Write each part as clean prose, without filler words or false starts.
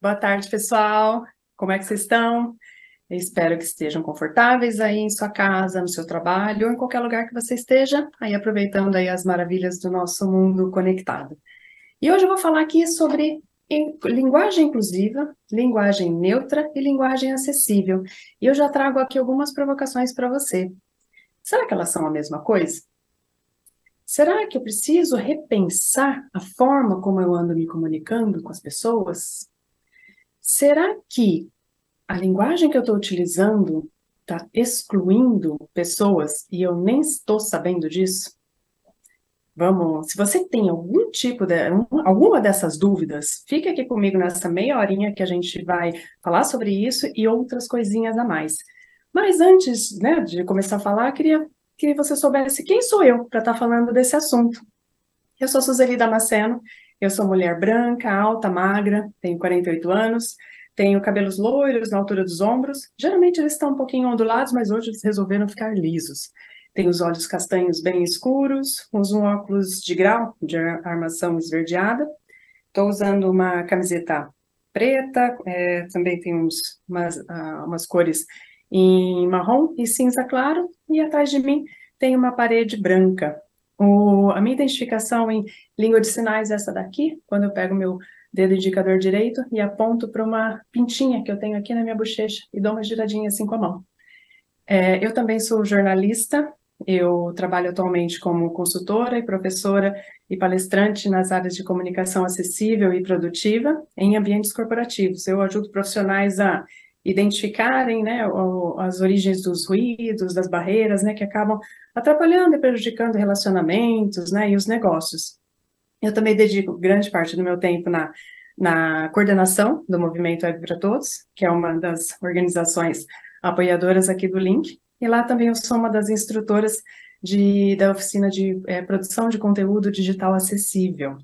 Boa tarde, pessoal. Como é que vocês estão? Eu espero que estejam confortáveis aí em sua casa, no seu trabalho, ou em qualquer lugar que você esteja, aí aproveitando aí as maravilhas do nosso mundo conectado. E hoje eu vou falar aqui sobre linguagem inclusiva, linguagem neutra e linguagem acessível. E eu já trago aqui algumas provocações para você. Será que elas são a mesma coisa? Será que eu preciso repensar a forma como eu ando me comunicando com as pessoas? Será que a linguagem que eu estou utilizando está excluindo pessoas e eu nem estou sabendo disso? Vamos, se você tem algum tipo de, alguma dessas dúvidas, fique aqui comigo nessa meia horinha que a gente vai falar sobre isso e outras coisinhas a mais. Mas antes, né, de começar a falar, queria que você soubesse quem sou eu para estar falando desse assunto. Eu sou Suzeli Damasceno, eu sou mulher branca, alta, magra, tenho 48 anos, tenho cabelos loiros na altura dos ombros. Geralmente eles estão um pouquinho ondulados, mas hoje eles resolveram ficar lisos. Tenho os olhos castanhos bem escuros, uso um óculos de grau, de armação esverdeada. Estou usando uma camiseta preta, também tem umas cores em marrom e cinza claro, e atrás de mim tem uma parede branca. A minha identificação em língua de sinais é essa daqui, quando eu pego meu dedo indicador direito e aponto para uma pintinha que eu tenho aqui na minha bochecha e dou uma giradinha assim com a mão. Eu também sou jornalista, eu trabalho atualmente como consultora e professora e palestrante nas áreas de comunicação acessível e produtiva em ambientes corporativos. Eu ajudo profissionais a identificarem, né, as origens dos ruídos, das barreiras, né, que acabam atrapalhando e prejudicando relacionamentos, né, e os negócios. Eu também dedico grande parte do meu tempo na coordenação do Movimento Web para Todos, que é uma das organizações apoiadoras aqui do Link, e lá também eu sou uma das instrutoras da oficina de produção de conteúdo digital acessível.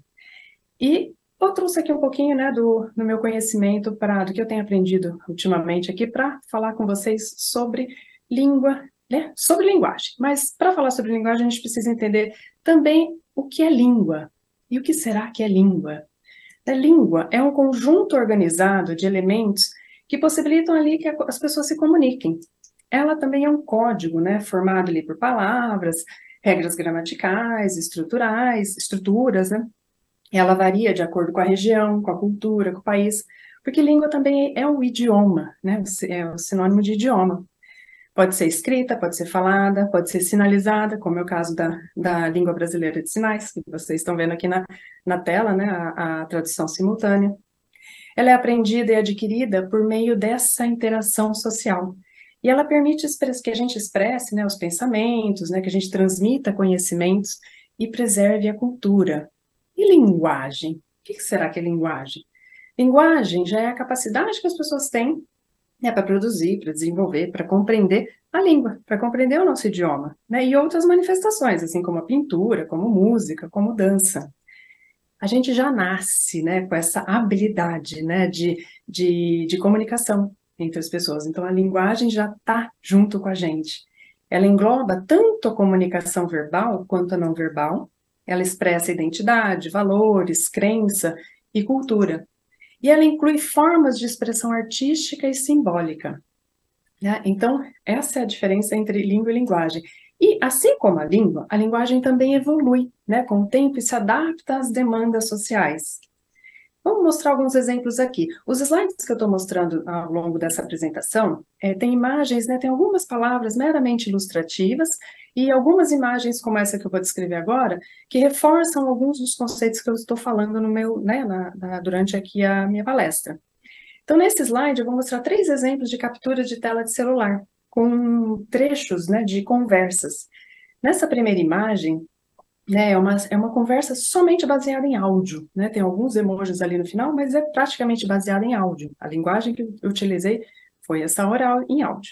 E eu trouxe aqui um pouquinho, né, do meu conhecimento, do que eu tenho aprendido ultimamente aqui, para falar com vocês sobre língua, né, sobre linguagem. Mas para falar sobre linguagem, a gente precisa entender também o que é língua. E o que será que é língua? A língua é um conjunto organizado de elementos que possibilitam ali que as pessoas se comuniquem. Ela também é um código, né, formado ali por palavras, regras gramaticais, estruturas, né? Ela varia de acordo com a região, com a cultura, com o país, porque língua também é o idioma, né? É o sinônimo de idioma. Pode ser escrita, pode ser falada, pode ser sinalizada, como é o caso da língua brasileira de sinais, que vocês estão vendo aqui na tela, né, a tradução simultânea. Ela é aprendida e adquirida por meio dessa interação social. E ela permite que a gente expresse, né, os pensamentos, né, que a gente transmita conhecimentos e preserve a cultura. E linguagem? O que será que é linguagem? Linguagem já é a capacidade que as pessoas têm, né, para produzir, para desenvolver, para compreender a língua, para compreender o nosso idioma, né, e outras manifestações, assim como a pintura, como música, como dança. A gente já nasce, né, com essa habilidade, né, de comunicação entre as pessoas. Então, a linguagem já está junto com a gente. Ela engloba tanto a comunicação verbal quanto a não verbal. Ela expressa identidade, valores, crença e cultura. E ela inclui formas de expressão artística e simbólica, né? Então, essa é a diferença entre língua e linguagem. E, assim como a linguagem também evolui, né, com o tempo e se adapta às demandas sociais. Vamos mostrar alguns exemplos aqui. Os slides que eu estou mostrando ao longo dessa apresentação, tem imagens, né, tem algumas palavras meramente ilustrativas e algumas imagens como essa que eu vou descrever agora, que reforçam alguns dos conceitos que eu estou falando no meu, né, durante aqui a minha palestra. Então, nesse slide, eu vou mostrar 3 exemplos de captura de tela de celular, com trechos, né, de conversas. Nessa primeira imagem, né, é uma conversa somente baseada em áudio, né? Tem alguns emojis ali no final, mas é praticamente baseada em áudio. A linguagem que eu utilizei foi essa oral em áudio.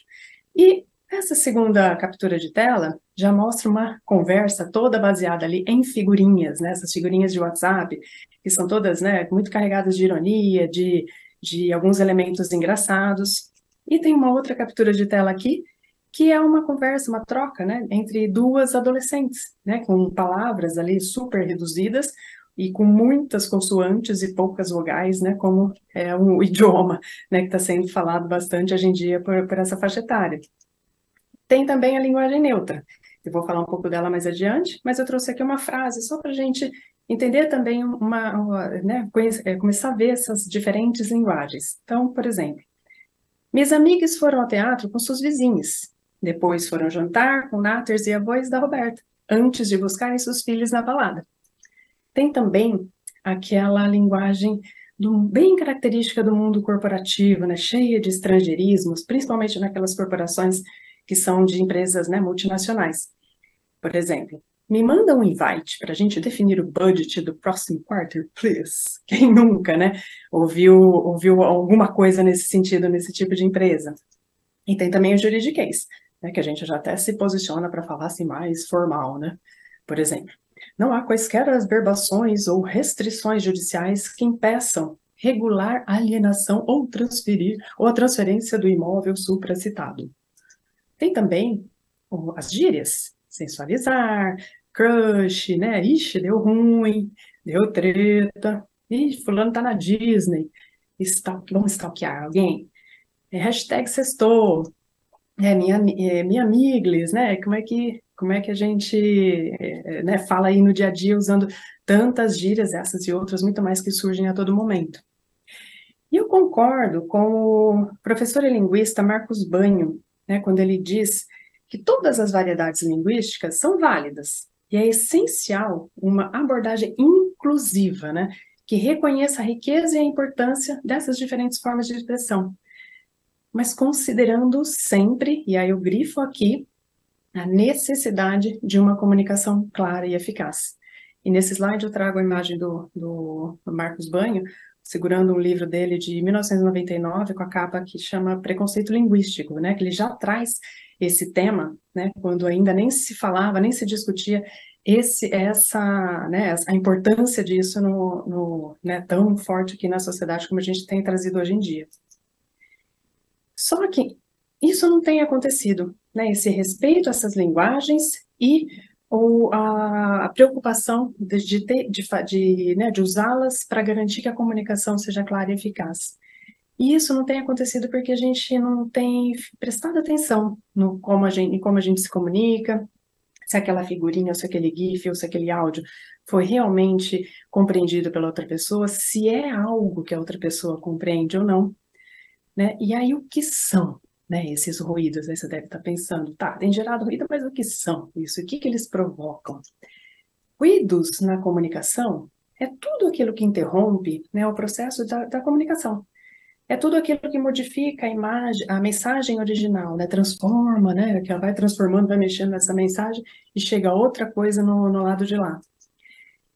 E essa segunda captura de tela já mostra uma conversa toda baseada ali em figurinhas, né? Essas figurinhas de WhatsApp, que são todas, né, muito carregadas de ironia, de alguns elementos engraçados. E tem uma outra captura de tela aqui, que é uma conversa, uma troca, né, entre duas adolescentes, né, com palavras ali super reduzidas, e com muitas consoantes e poucas vogais, né, como é o idioma, né, que está sendo falado bastante hoje em dia por essa faixa etária. Tem também a linguagem neutra. Eu vou falar um pouco dela mais adiante, mas eu trouxe aqui uma frase só para a gente entender também né, começar a ver essas diferentes linguagens. Então, por exemplo, minhas amigas foram ao teatro com suas vizinhas. Depois foram jantar com Nathers e avós da Roberta, antes de buscarem seus filhos na balada. Tem também aquela linguagem bem característica do mundo corporativo, né, cheia de estrangeirismos, principalmente naquelas corporações que são de empresas, né, multinacionais. Por exemplo, me manda um invite para a gente definir o budget do próximo quarter, please. Quem nunca, né, ouviu alguma coisa nesse sentido, nesse tipo de empresa? E tem também o juridiquês, né, que a gente já até se posiciona para falar assim mais formal, né? Por exemplo, não há quaisquer averbações ou restrições judiciais que impeçam regular a alienação ou a transferência do imóvel supracitado. Tem também as gírias, sensualizar, crush, né? Ixi, deu ruim, deu treta, ih, fulano tá na Disney, vamos stalkear alguém? Hashtag sextou, minha amiglis, né? Como é que a gente né, fala aí no dia a dia usando tantas gírias, essas e outras, muito mais que surgem a todo momento. E eu concordo com o professor e linguista Marcos Banho, né, quando ele diz que todas as variedades linguísticas são válidas, e é essencial uma abordagem inclusiva, né, que reconheça a riqueza e a importância dessas diferentes formas de expressão, mas considerando sempre, e aí eu grifo aqui, a necessidade de uma comunicação clara e eficaz. E nesse slide eu trago a imagem do Marcos Banho, segurando um livro dele de 1999, com a capa que chama Preconceito Linguístico, né, que ele já traz esse tema, né, quando ainda nem se falava, nem se discutia né, a importância disso né, tão forte aqui na sociedade como a gente tem trazido hoje em dia. Só que isso não tem acontecido, né? Esse respeito a essas linguagens e a preocupação de usá-las para garantir que a comunicação seja clara e eficaz. E isso não tem acontecido porque a gente não tem prestado atenção em como a gente se comunica, se aquela figurinha, ou se aquele GIF, ou se aquele áudio foi realmente compreendido pela outra pessoa, se é algo que a outra pessoa compreende ou não. Né? E aí, o que são, né, esses ruídos? Aí você deve estar pensando, tá, tem gerado ruído, mas o que são isso? O que eles provocam? Ruídos na comunicação é tudo aquilo que interrompe, né, o processo da comunicação. É tudo aquilo que modifica a imagem, a mensagem original, né, transforma, né, que ela vai transformando, vai mexendo nessa mensagem e chega outra coisa no lado de lá.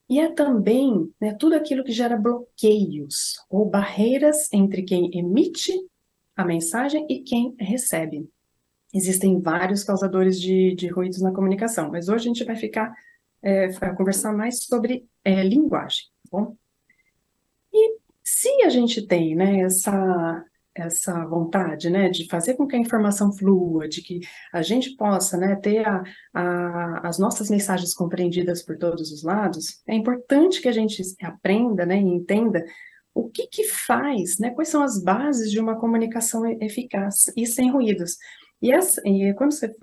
E é também, né, tudo aquilo que gera bloqueios ou barreiras entre quem emite a mensagem e quem recebe. Existem vários causadores de ruídos na comunicação, mas hoje a gente vai conversar mais sobre linguagem, tá bom? E se a gente tem, né, essa vontade, né, de fazer com que a informação flua, de que a gente possa, né, ter as nossas mensagens compreendidas por todos os lados, é importante que a gente aprenda, né, e entenda o que faz, né, quais são as bases de uma comunicação eficaz e sem ruídos. E quando você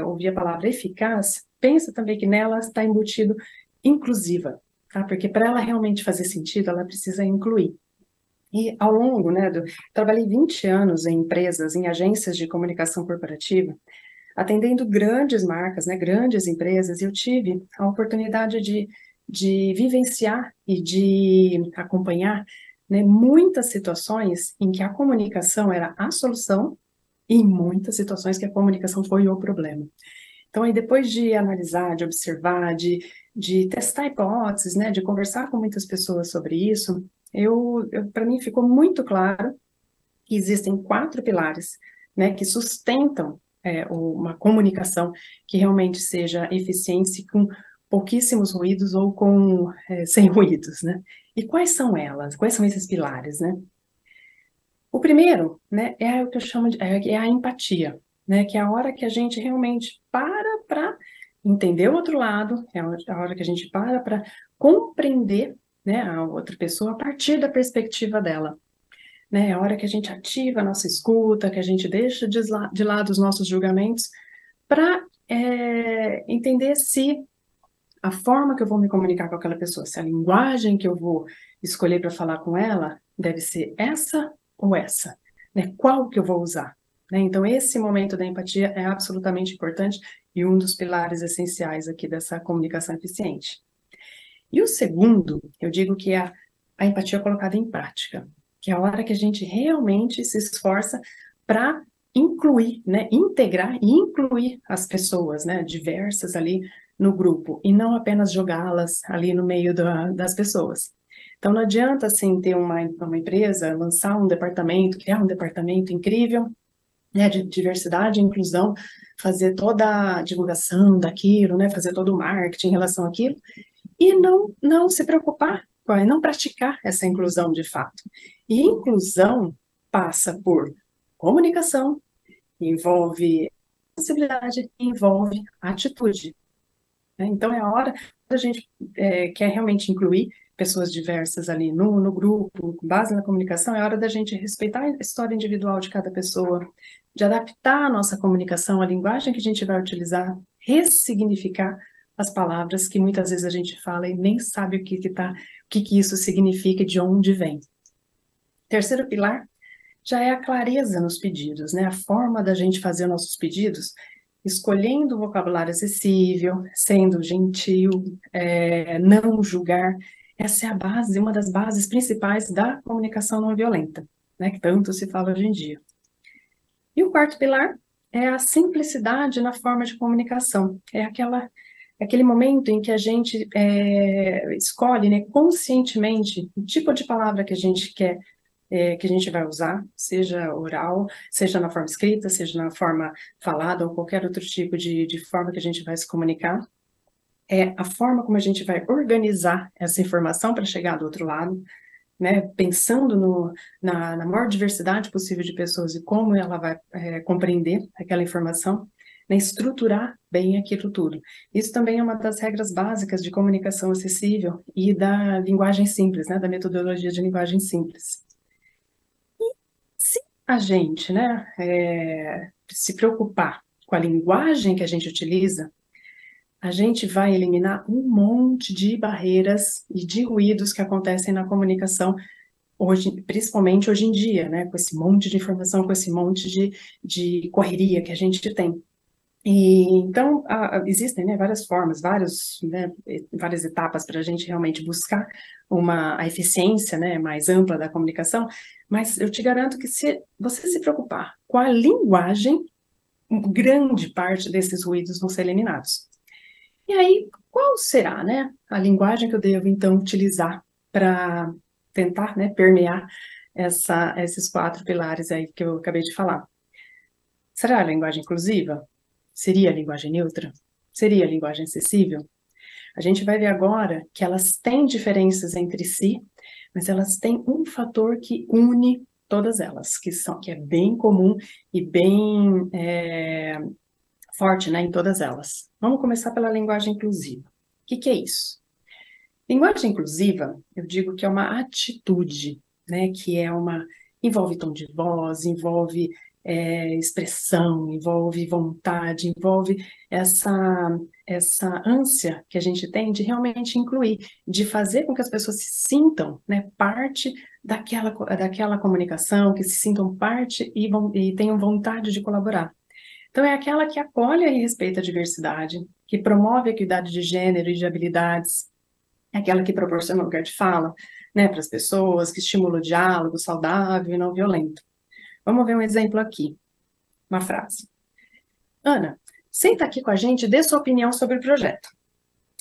ouvir a palavra eficaz, pensa também que nela está embutido inclusiva, tá? Porque para ela realmente fazer sentido, ela precisa incluir. E ao longo, né, trabalhei 20 anos em empresas, em agências de comunicação corporativa, atendendo grandes marcas, né, grandes empresas, e eu tive a oportunidade de vivenciar e de acompanhar, né, muitas situações em que a comunicação era a solução e em muitas situações que a comunicação foi o problema. Então, aí depois de analisar, de observar, de testar hipóteses, né, de conversar com muitas pessoas sobre isso, para mim ficou muito claro que existem 4 pilares, né, que sustentam uma comunicação que realmente seja eficiente com pouquíssimos ruídos ou sem ruídos, né? E quais são elas? Quais são esses pilares, né? O primeiro, né, é o que eu chamo de a empatia, né, que é a hora que a gente realmente para Entender o outro lado, é a hora que a gente para compreender, né, a outra pessoa a partir da perspectiva dela. Né, é a hora que a gente ativa a nossa escuta, que a gente deixa de lado os nossos julgamentos, para entender se a forma que eu vou me comunicar com aquela pessoa, se a linguagem que eu vou escolher para falar com ela deve ser essa ou essa, né? Qual que eu vou usar? Né? Então, esse momento da empatia é absolutamente importante e um dos pilares essenciais aqui dessa comunicação eficiente. E o segundo, eu digo que é a empatia colocada em prática, que é a hora que a gente realmente se esforça para incluir, né, integrar e incluir as pessoas, né, diversas ali no grupo, e não apenas jogá-las ali no meio das pessoas. Então, não adianta, assim, ter uma empresa, lançar um departamento, criar um departamento incrível, né, de diversidade e inclusão, fazer toda a divulgação daquilo, né, fazer todo o marketing em relação àquilo, e não se preocupar, não praticar essa inclusão de fato. E inclusão passa por comunicação, envolve possibilidade, envolve atitude. Né? Então é a hora que a gente quer realmente incluir pessoas diversas ali no grupo, com base na comunicação, é hora da gente respeitar a história individual de cada pessoa, de adaptar a nossa comunicação, a linguagem que a gente vai utilizar, ressignificar as palavras que muitas vezes a gente fala e nem sabe o que isso significa e de onde vem. Terceiro pilar já é a clareza nos pedidos, né? A forma da gente fazer nossos pedidos, escolhendo o vocabulário acessível, sendo gentil, não julgar. Essa é a base, uma das bases principais da comunicação não violenta, né? Que tanto se fala hoje em dia. E o quarto pilar é a simplicidade na forma de comunicação. É aquele momento em que a gente escolhe, né, conscientemente o tipo de palavra que a gente quer, que a gente vai usar, seja oral, seja na forma escrita, seja na forma falada, ou qualquer outro tipo de forma que a gente vai se comunicar. É a forma como a gente vai organizar essa informação para chegar do outro lado, né, pensando na maior diversidade possível de pessoas e como ela vai compreender aquela informação, né, estruturar bem aquilo tudo. Isso também é uma das regras básicas de comunicação acessível e da linguagem simples, né, da metodologia de linguagem simples. E se a gente, né, se preocupar com a linguagem que a gente utiliza, a gente vai eliminar um monte de barreiras e de ruídos que acontecem na comunicação hoje, principalmente hoje em dia, né, com esse monte de informação, com esse monte de correria que a gente tem. E, então, existem, né, várias formas, várias etapas para a gente realmente buscar a eficiência, né, mais ampla da comunicação, mas eu te garanto que se você se preocupar com a linguagem, grande parte desses ruídos vão ser eliminados. E aí, qual será, né, a linguagem que eu devo, então, utilizar para tentar, né, permear esses 4 pilares aí que eu acabei de falar? Será a linguagem inclusiva? Seria a linguagem neutra? Seria a linguagem acessível? A gente vai ver agora que elas têm diferenças entre si, mas elas têm um fator que une todas elas, que é bem comum e bem forte, né, em todas elas. Vamos começar pela linguagem inclusiva. O que é isso? Linguagem inclusiva, eu digo que é uma atitude, né, envolve tom de voz, envolve expressão, envolve vontade, envolve essa ânsia que a gente tem de realmente incluir, de fazer com que as pessoas se sintam, né, parte daquela comunicação, que se sintam parte e tenham vontade de colaborar. Então, é aquela que acolhe e respeita a diversidade, que promove a equidade de gênero e de habilidades, é aquela que proporciona um lugar de fala, né, para as pessoas, que estimula o diálogo saudável e não violento. Vamos ver um exemplo aqui, uma frase. Ana, senta aqui com a gente e dê sua opinião sobre o projeto.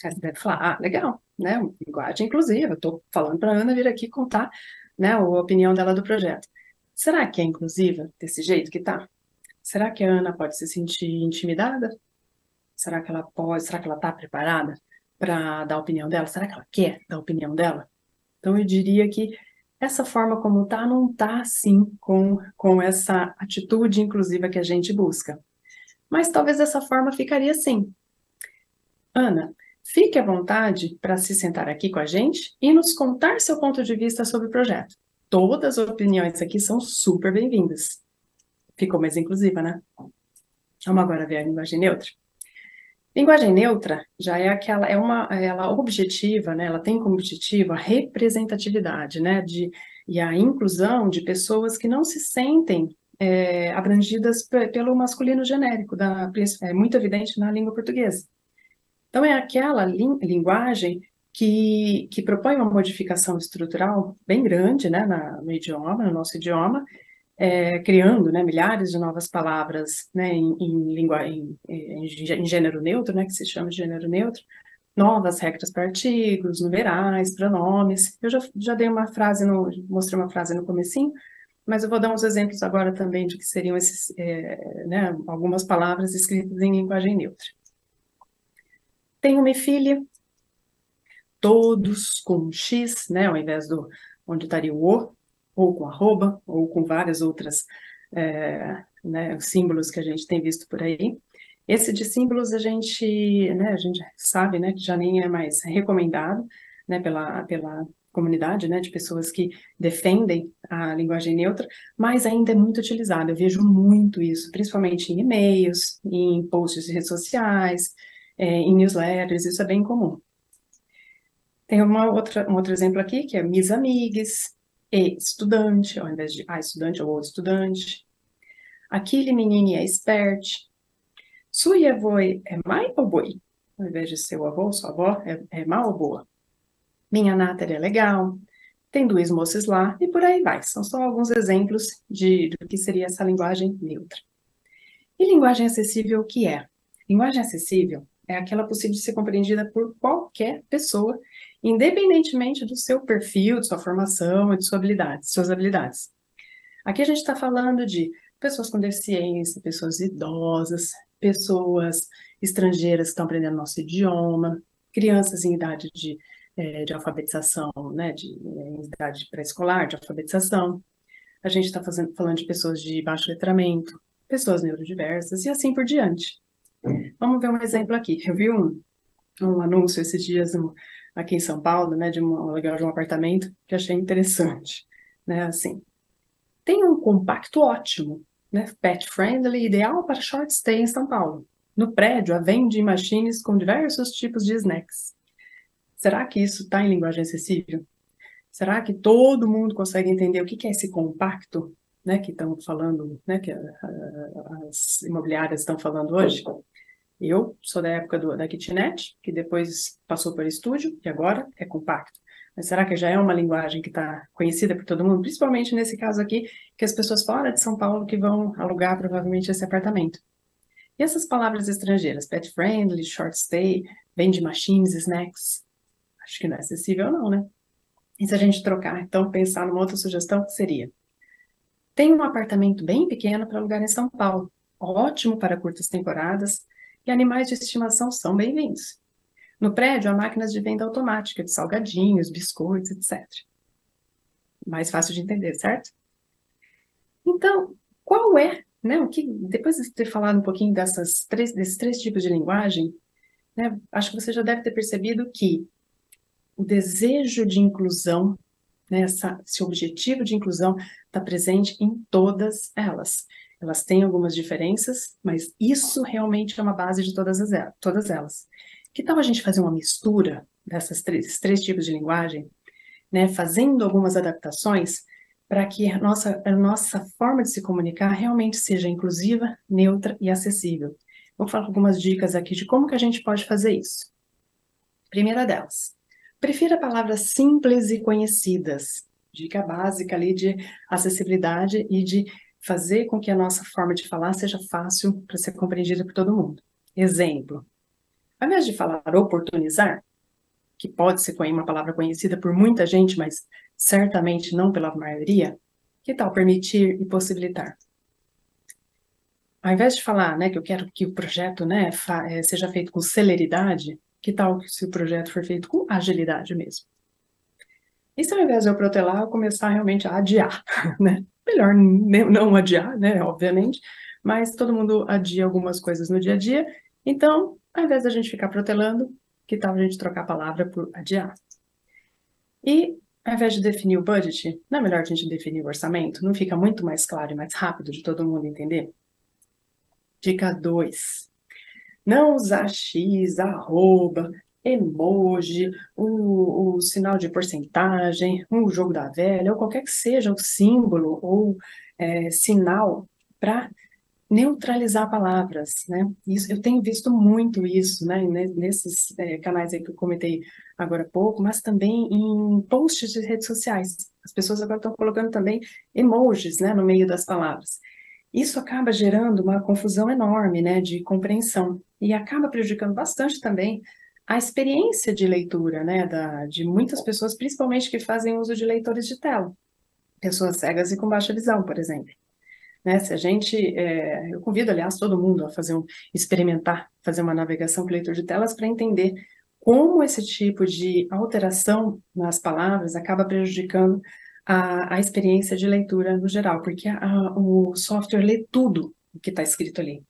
Aí você deve falar, legal, né, linguagem inclusiva, eu estou falando para a Ana vir aqui contar, né, a opinião dela do projeto. Será que é inclusiva desse jeito que tá? Será que a Ana pode se sentir intimidada? Será que ela está preparada para dar a opinião dela? Será que ela quer dar a opinião dela? Então, eu diria que essa forma como está, não está assim com essa atitude inclusiva que a gente busca. Mas talvez essa forma ficaria assim. Ana, fique à vontade para se sentar aqui com a gente e nos contar seu ponto de vista sobre o projeto. Todas as opiniões aqui são super bem-vindas. Ficou mais inclusiva, né? Vamos agora ver a linguagem neutra. Linguagem neutra já é aquela, ela objetiva, né? Ela tem como objetivo a representatividade, né? E a inclusão de pessoas que não se sentem abrangidas pelo masculino genérico, é muito evidente na língua portuguesa. Então, é aquela linguagem que propõe uma modificação estrutural bem grande, né, no idioma, no nosso idioma, criando, né, milhares de novas palavras, né, em gênero neutro, né, que se chama de gênero neutro, novas regras para artigos, numerais, pronomes. Eu já dei uma frase, mostrei uma frase no comecinho, mas eu vou dar uns exemplos agora também de que seriam esses, né, algumas palavras escritas em linguagem neutra. Tenho uma filha, todos com X, né, ao invés do onde estaria o O, ou com arroba, ou com várias outras né, símbolos que a gente tem visto por aí. Esse de símbolos a gente sabe, né, que já nem é mais recomendado, né, pela comunidade, né, de pessoas que defendem a linguagem neutra, mas ainda é muito utilizado. Eu vejo muito isso, principalmente em e-mails, em posts de redes sociais, em newsletters, isso é bem comum. Tem um outro exemplo aqui, que é mis amigues, e estudante, ao invés de a estudante ou o estudante. Aquele menino é esperte. Sua avó é mãe ou boi? Ao invés de seu avô, sua avó, é má ou boa? Minha Nathalie é legal. Tem duas moças lá, e por aí vai. São só alguns exemplos do que seria essa linguagem neutra. E linguagem acessível, o que é? Linguagem acessível é aquela possível de ser compreendida por qualquer pessoa, independentemente do seu perfil, de sua formação e de suas habilidades. Aqui a gente está falando de pessoas com deficiência, pessoas idosas, pessoas estrangeiras que estão aprendendo nosso idioma, crianças em idade de alfabetização, né, em idade pré-escolar, de alfabetização. A gente está falando de pessoas de baixo letramento, pessoas neurodiversas e assim por diante. Vamos ver um exemplo aqui. Eu vi um anúncio esses dias aqui em São Paulo, né, de um apartamento que achei interessante, né, assim. Tem um compacto ótimo, né, pet friendly, ideal para short stay em São Paulo. No prédio, há vending machines com diversos tipos de snacks. Será que isso está em linguagem acessível? Será que todo mundo consegue entender o que é esse compacto, né, que estão falando, né, que as imobiliárias estão falando hoje? Eu sou da época da kitnet, que depois passou para estúdio, e agora é compacto. Mas será que já é uma linguagem que está conhecida por todo mundo? Principalmente nesse caso aqui, que as pessoas fora de São Paulo que vão alugar provavelmente esse apartamento. E essas palavras estrangeiras, pet friendly, short stay, vending machines, snacks, acho que não é acessível não, né? E se a gente trocar, então, pensar numa outra sugestão, que seria? Tem um apartamento bem pequeno para alugar em São Paulo, ótimo para curtas temporadas, e animais de estimação são bem-vindos. No prédio, há máquinas de venda automática de salgadinhos, biscoitos, etc. Mais fácil de entender, certo? Então, qual é, né, depois de ter falado um pouquinho desses três tipos de linguagem, né, acho que você já deve ter percebido que o desejo de inclusão, né, esse objetivo de inclusão está presente em todas elas. Elas têm algumas diferenças, mas isso realmente é uma base de todas elas. Que tal a gente fazer uma mistura desses três tipos de linguagem, né, fazendo algumas adaptações para que a nossa forma de se comunicar realmente seja inclusiva, neutra e acessível. Vou falar algumas dicas aqui de como que a gente pode fazer isso. Primeira delas, prefira palavras simples e conhecidas. Dica básica ali de acessibilidade e de fazer com que a nossa forma de falar seja fácil para ser compreendida por todo mundo. Exemplo, ao invés de falar oportunizar, que pode ser uma palavra conhecida por muita gente, mas certamente não pela maioria, que tal permitir e possibilitar? Ao invés de falar, né, que eu quero que o projeto, né, seja feito com celeridade, que tal se o projeto for feito com agilidade mesmo? E se ao invés de eu protelar, eu começar realmente a adiar, né? Melhor não adiar, né, obviamente, mas todo mundo adia algumas coisas no dia a dia, Então, ao invés da gente ficar protelando, que tal a gente trocar a palavra por adiar? E, ao invés de definir o budget, não é melhor a gente definir o orçamento? Não fica muito mais claro e mais rápido de todo mundo entender? Dica 2. Não usar X, arroba, emoji, o sinal de porcentagem, o jogo da velha, ou qualquer que seja o símbolo ou sinal para neutralizar palavras, né? Isso, eu tenho visto muito isso, né? Nesses canais aí que eu comentei agora há pouco, mas também em posts de redes sociais. As pessoas agora estão colocando também emojis, né, no meio das palavras. Isso acaba gerando uma confusão enorme, né, de compreensão e acaba prejudicando bastante também a experiência de leitura, né, de muitas pessoas, principalmente que fazem uso de leitores de tela, pessoas cegas e com baixa visão, por exemplo. Né? Se a gente, eu convido, aliás, todo mundo a experimentar, fazer uma navegação com leitor de telas para entender como esse tipo de alteração nas palavras acaba prejudicando a experiência de leitura no geral, porque o software lê tudo o que está escrito ali.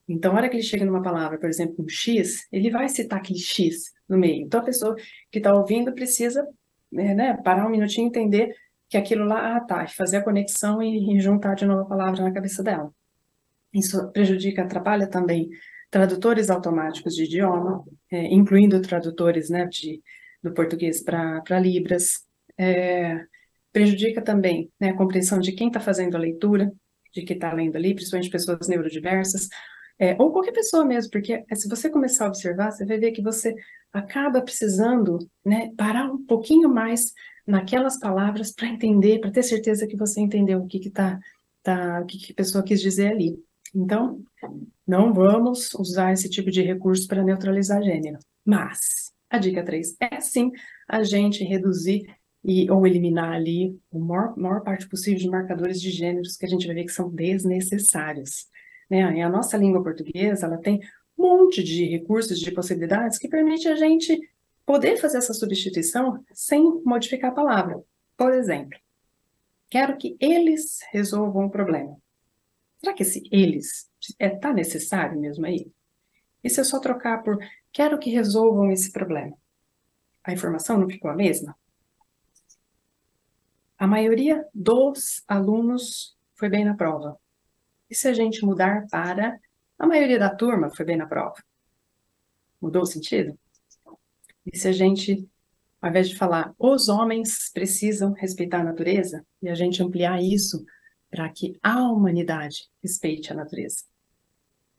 Então, na hora que ele chega numa palavra, por exemplo, um X, ele vai citar aquele X no meio. Então, a pessoa que está ouvindo precisa, né, parar um minutinho e entender que aquilo lá, tá, fazer a conexão e juntar de novo a palavra na cabeça dela. Isso prejudica, atrapalha também tradutores automáticos de idioma, incluindo tradutores, né, do português para Libras. Prejudica também, né, a compreensão de quem está fazendo a leitura, de quem está lendo ali, principalmente pessoas neurodiversas, ou qualquer pessoa mesmo, porque se você começar a observar, você vai ver que você acaba precisando, né, parar um pouquinho mais naquelas palavras para entender, para ter certeza que você entendeu o que o que a pessoa quis dizer ali. Então, não vamos usar esse tipo de recurso para neutralizar gênero. Mas a dica 3 é sim a gente reduzir ou eliminar ali a maior parte possível de marcadores de gêneros que a gente vai ver que são desnecessários. Né? E a nossa língua portuguesa, ela tem um monte de recursos, de possibilidades que permite a gente poder fazer essa substituição sem modificar a palavra. Por exemplo, quero que eles resolvam o problema. Será que esse eles tá necessário mesmo aí? E se eu só trocar por quero que resolvam esse problema? A informação não ficou a mesma? A maioria dos alunos foi bem na prova. E se a gente mudar para a maioria da turma foi bem na prova? Mudou o sentido? E se a gente, ao invés de falar os homens precisam respeitar a natureza, e a gente ampliar isso para que a humanidade respeite a natureza?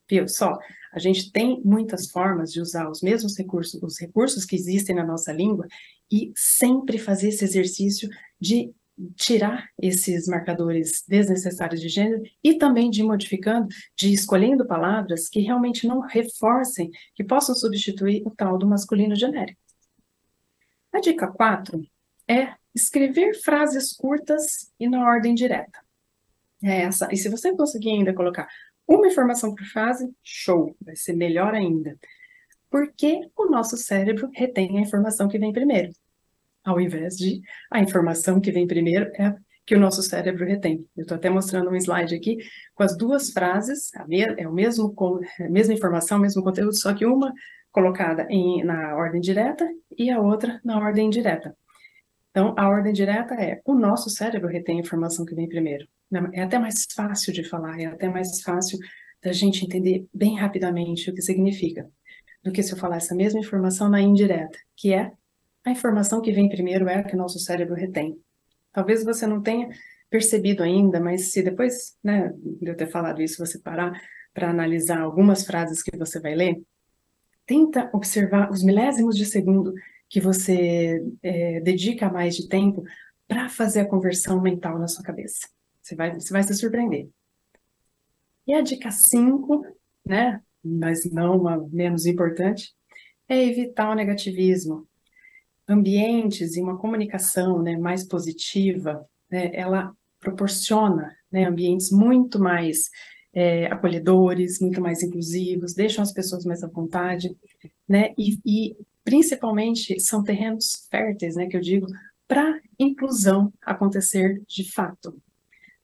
Viu só? A gente tem muitas formas de usar os mesmos recursos, os recursos que existem na nossa língua, e sempre fazer esse exercício de tirar esses marcadores desnecessários de gênero e também de ir modificando, de escolhendo palavras que realmente não reforcem, que possam substituir o tal do masculino genérico. A dica 4 é escrever frases curtas e na ordem direta. É essa. E se você conseguir ainda colocar uma informação por frase, show, vai ser melhor ainda. Porque o nosso cérebro retém a informação que vem primeiro, ao invés de a informação que vem primeiro é que o nosso cérebro retém. Eu estou até mostrando um slide aqui com as duas frases, é o mesmo, a mesma informação, o mesmo conteúdo, só que uma colocada na ordem direta e a outra na ordem indireta. Então, a ordem direta é o nosso cérebro retém a informação que vem primeiro. É até mais fácil de falar, é até mais fácil da gente entender bem rapidamente o que significa, do que se eu falar essa mesma informação na indireta, que é a informação que vem primeiro é a que o nosso cérebro retém. Talvez você não tenha percebido ainda, mas se depois, né, de eu ter falado isso, você parar para analisar algumas frases que você vai ler, tenta observar os milésimos de segundo que você dedica mais de tempo para fazer a conversão mental na sua cabeça. Você vai se surpreender. E a dica 5, né, mas não a menos importante, é evitar o negativismo. Ambientes e uma comunicação, né, mais positiva, né, ela proporciona, né, ambientes muito mais acolhedores, muito mais inclusivos, deixam as pessoas mais à vontade, né, e principalmente são terrenos férteis, né, que eu digo, para inclusão acontecer de fato.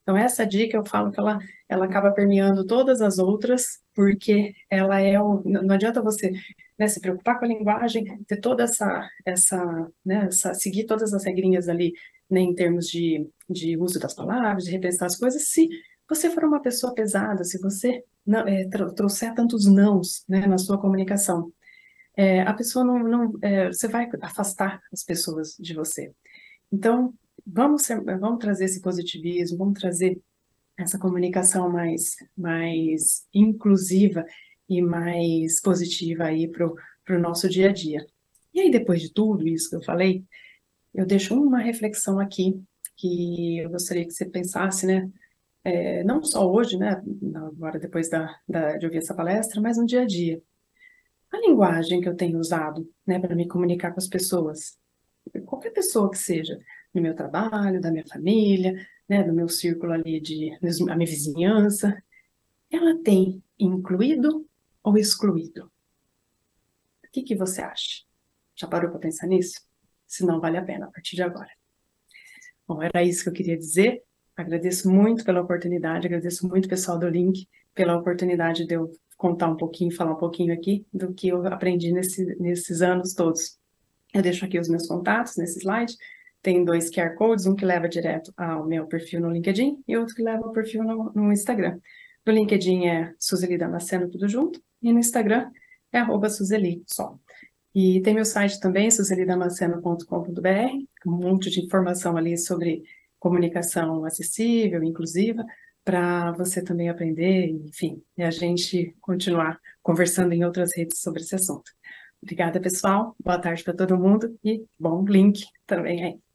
Então, essa dica eu falo que ela acaba permeando todas as outras, porque ela não adianta você, né, se preocupar com a linguagem, ter toda seguir todas as regrinhas ali, né, em termos de uso das palavras, de repensar as coisas, se você for uma pessoa pesada, se você não, trouxer tantos nãos, né, na sua comunicação, a pessoa você vai afastar as pessoas de você. Então, vamos trazer esse positivismo, vamos trazer essa comunicação mais inclusiva e mais positiva aí para o nosso dia a dia. E aí, depois de tudo isso que eu falei, eu deixo uma reflexão aqui que eu gostaria que você pensasse, né? Não só hoje, né? Agora, depois de ouvir essa palestra, mas no dia a dia. A linguagem que eu tenho usado, né, para me comunicar com as pessoas, qualquer pessoa que seja, no meu trabalho, da minha família, né, do meu círculo ali a minha vizinhança, ela tem incluído ou excluído? O que você acha? Já parou para pensar nisso? Se não, vale a pena a partir de agora. Bom, era isso que eu queria dizer. Agradeço muito pela oportunidade, agradeço muito, pessoal do Link, pela oportunidade de eu contar um pouquinho, falar um pouquinho aqui do que eu aprendi nesses anos todos. Eu deixo aqui os meus contatos nesse slide. Tem 2 QR Codes, um que leva direto ao meu perfil no LinkedIn e outro que leva ao perfil no Instagram. No LinkedIn é Suzeli Damasceno, tudo junto, e no Instagram é @Suzeli, só. E tem meu site também, suzelidamaceno.com.br, com um monte de informação ali sobre comunicação acessível, inclusiva, para você também aprender, enfim, e a gente continuar conversando em outras redes sobre esse assunto. Obrigada, pessoal. Boa tarde para todo mundo e bom link também aí.